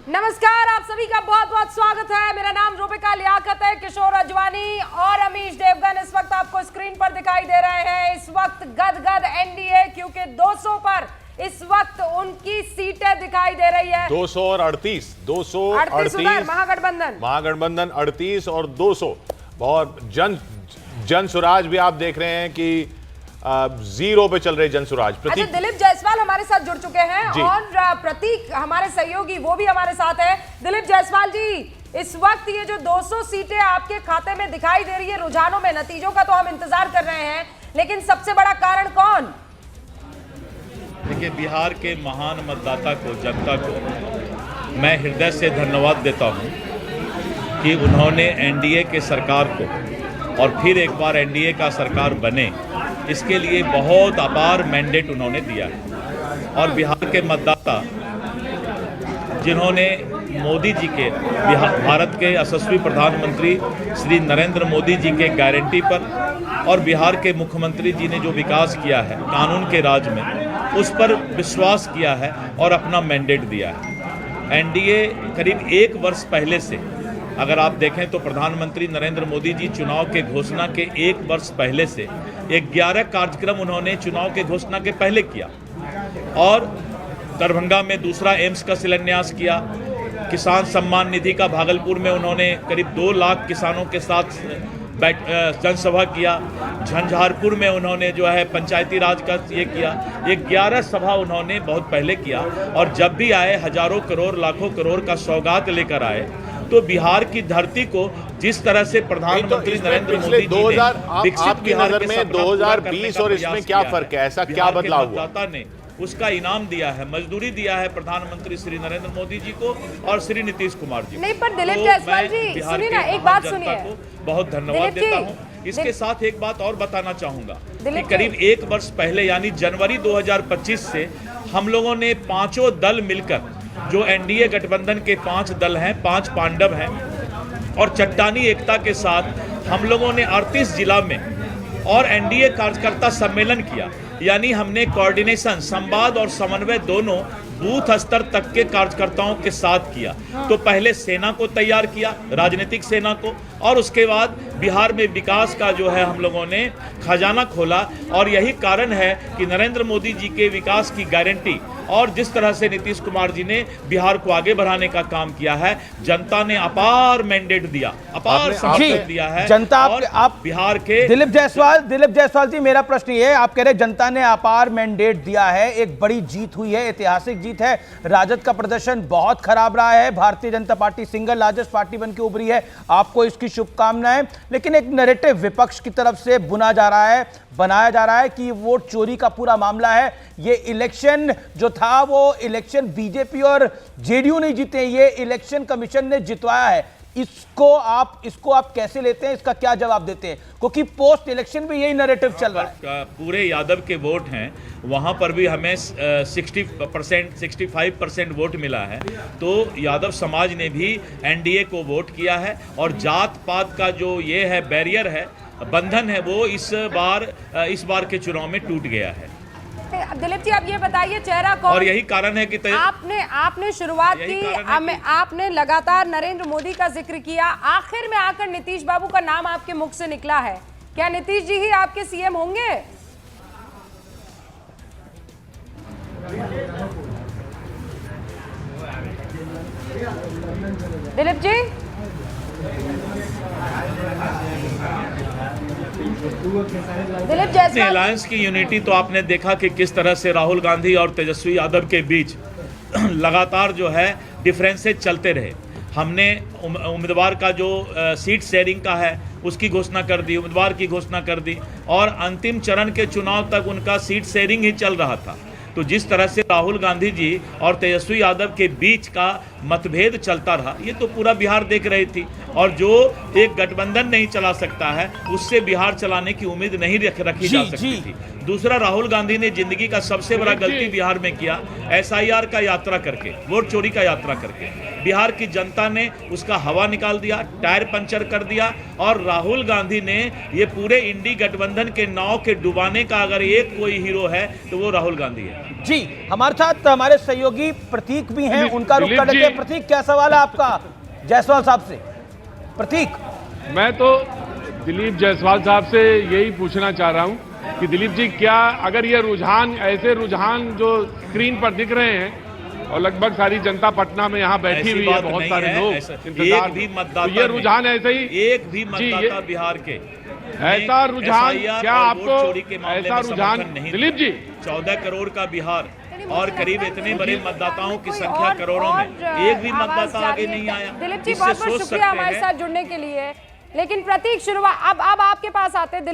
नमस्कार, आप सभी का बहुत बहुत स्वागत है। मेरा नाम रूबिका लियाकत है। किशोर अजवानी और अमीश देवगन इस वक्त आपको स्क्रीन पर दिखाई दे रहे हैं। इस वक्त गदगद एनडीए, क्योंकि 200 पर इस वक्त उनकी सीटें दिखाई दे रही है। 200 और 38 महागठबंधन 38 और 200। बहुत जन स्वराज भी आप देख रहे हैं कि जीरो पे चल रहे जन स्वराज। अच्छा, दिलीप जायसवाल हमारे साथ जुड़ चुके हैं और प्रतीक हमारे सहयोगी वो भी हमारे साथ है। दिलीप जायसवाल जी, इस वक्त ये जो 200 सीटें आपके खाते में दिखाई दे रही है, रुझानों में नतीजों का तो हम इंतजार कर रहे हैं, लेकिन सबसे बड़ा कारण कौन? देखिए, बिहार के महान मतदाता को, जनता को मैं हृदय से धन्यवाद देता हूं कि उन्होंने एनडीए के सरकार को और फिर एक बार एनडीए का सरकार बने, इसके लिए बहुत अपार मैंडेट उन्होंने दिया है। और बिहार के मतदाता जिन्होंने मोदी जी के, भारत के यशस्वी प्रधानमंत्री श्री नरेंद्र मोदी जी के गारंटी पर और बिहार के मुख्यमंत्री जी ने जो विकास किया है कानून के राज में, उस पर विश्वास किया है और अपना मैंडेट दिया है। एनडीए करीब 1 वर्ष पहले से, अगर आप देखें तो प्रधानमंत्री नरेंद्र मोदी जी चुनाव के घोषणा के 1 वर्ष पहले से 11 कार्यक्रम उन्होंने चुनाव के घोषणा के पहले किया। और दरभंगा में दूसरा एम्स का शिलान्यास किया, किसान सम्मान निधि का भागलपुर में उन्होंने करीब 2 लाख किसानों के साथ जनसभा किया, झंझारपुर में उन्होंने जो है पंचायती राज का ये किया। 11 सभा उन्होंने बहुत पहले किया। और जब भी आए हजारों करोड़ लाखों करोड़ का सौगात लेकर आए। तो बिहार की धरती को जिस तरह से प्रधानमंत्री नरेंद्र मोदी जी ने विकसित बिहार के में 2020 और इसमें क्या फर्क है, ऐसा क्या बदलाव हुआ? ने उसका इनाम दिया है, मजदूरी दिया है प्रधानमंत्री श्री नरेंद्र मोदी जी को और श्री नीतीश कुमार जी को। नहीं, पर दिलीप जायसवाल जी सुनिए ना, एक बात सुनिए। बहुत धन्यवाद देता हूँ। इसके साथ एक बात और बताना चाहूंगा कि करीब 1 वर्ष पहले यानी जनवरी 2025 से हम लोगों ने 5 दल मिलकर, जो एनडीए गठबंधन के 5 दल हैं, 5 पांडव हैं, और चट्टानी एकता के साथ हम लोगों ने 38 जिला में और एनडीए कार्यकर्ता सम्मेलन किया। यानी हमने कोऑर्डिनेशन, संवाद और समन्वय दोनों बूथ स्तर तक के कार्यकर्ताओं के साथ किया। तो पहले सेना को तैयार किया, राजनीतिक सेना को, और उसके बाद बिहार में विकास का जो है हम लोगों ने खजाना खोला। और यही कारण है कि नरेंद्र मोदी जी के विकास की गारंटी और जिस तरह से नीतीश कुमार जी ने बिहार को आगे बढ़ाने का काम किया है, जनता ने अपार मैंडेट दिया, अपार समर्थन दिया है जनता। आप बिहार के दिलीप जायसवाल जी, मेरा प्रश्न ये है, आप कह रहे जनता ने अपार मैंडेट दिया है, एक बड़ी जीत हुई है, ऐतिहासिक जीत है। राजद का प्रदर्शन बहुत खराब रहा है, Bharatiya Janata party single largest party बन के उभरी है, आपको इसकी शुभकामनाएं। लेकिन एक नैरेटिव विपक्ष की तरफ से बुना जा रहा है, बनाया जा रहा है कि वोट चोरी का पूरा मामला है। ये इलेक्शन जो था वो इलेक्शन बीजेपी और जेडीयू नहीं जीते, ये इलेक्शन कमीशन ने जितवाया है। इसको आप कैसे लेते हैं, इसका क्या जवाब देते हैं? क्योंकि पोस्ट इलेक्शन भी यही नैरेटिव चल रहा है। पूरे यादव के वोट हैं, वहां पर भी हमें 65% वोट मिला है। तो यादव समाज ने भी एनडीए को वोट किया है। और जात पात का जो ये है बैरियर है, बंधन है, वो इस बार के चुनाव में टूट गया है। दिलीप जी, आप ये बताइए, चेहरा कौन? और यही कारण है कि आपने शुरुआत की, आपने लगातार नरेंद्र मोदी का जिक्र किया, आखिर में आकर नीतीश बाबू का नाम आपके मुख से निकला है। क्या नीतीश जी ही आपके सीएम होंगे? दिलीप जी, दिलीप जायसवाल, अलायंस की यूनिटी तो आपने देखा कि किस तरह से राहुल गांधी और तेजस्वी यादव के बीच लगातार जो है डिफरेंसेस चलते रहे। हमने उम्मीदवार का जो सीट शेयरिंग का है उसकी घोषणा कर दी, उम्मीदवार की घोषणा कर दी, और अंतिम चरण के चुनाव तक उनका सीट शेयरिंग ही चल रहा था। तो जिस तरह से राहुल गांधी जी और तेजस्वी यादव के बीच का मतभेद चलता रहा, ये तो पूरा बिहार देख रही थी। और जो एक गठबंधन नहीं चला सकता है, उससे बिहार चलाने की उम्मीद नहीं रखी जा सकती थी। दूसरा, राहुल गांधी ने जिंदगी का सबसे बड़ा गलती बिहार में किया, एसआईआर का यात्रा करके, वोट चोरी का यात्रा करके। बिहार की जनता ने उसका हवा निकाल दिया, टायर पंचर कर दिया। और राहुल गांधी ने ये पूरे इंडी गठबंधन के नाव के डुबाने का अगर एक कोई हीरो है तो वो राहुल गांधी है। जी, हमारे साथ हमारे सहयोगी प्रतीक भी हैं, उनका रुख कर लेते हैं। प्रतीक, क्या सवाल है आपका जायसवाल साहब से? प्रतीक, मैं तो दिलीप जायसवाल साहब से यही पूछना चाह रहा हूं कि दिलीप जी, क्या अगर ये रुझान, ऐसे रुझान जो स्क्रीन पर दिख रहे हैं और लगभग सारी जनता पटना में यहाँ बैठी हुई है, बहुत सारे लोग इंतजार, एक भी मतदाता तो ये रुझान ऐसे ही, एक भी मतदाता बिहार के ऐसा रुझान, क्या आपको ऐसा रुझान दिलीप जी 14 करोड़ का बिहार और करीब इतने बड़े मतदाताओं की कोई संख्या करोड़ों में एक भी आवाज मतदाता आगे जारी नहीं आया। दिलीप जी, इससे बहुत बहुत सोच शुक्रिया सकते हमारे हैं साथ जुड़ने के लिए। लेकिन प्रतीक, शुरुआत अब आपके पास आते हैं।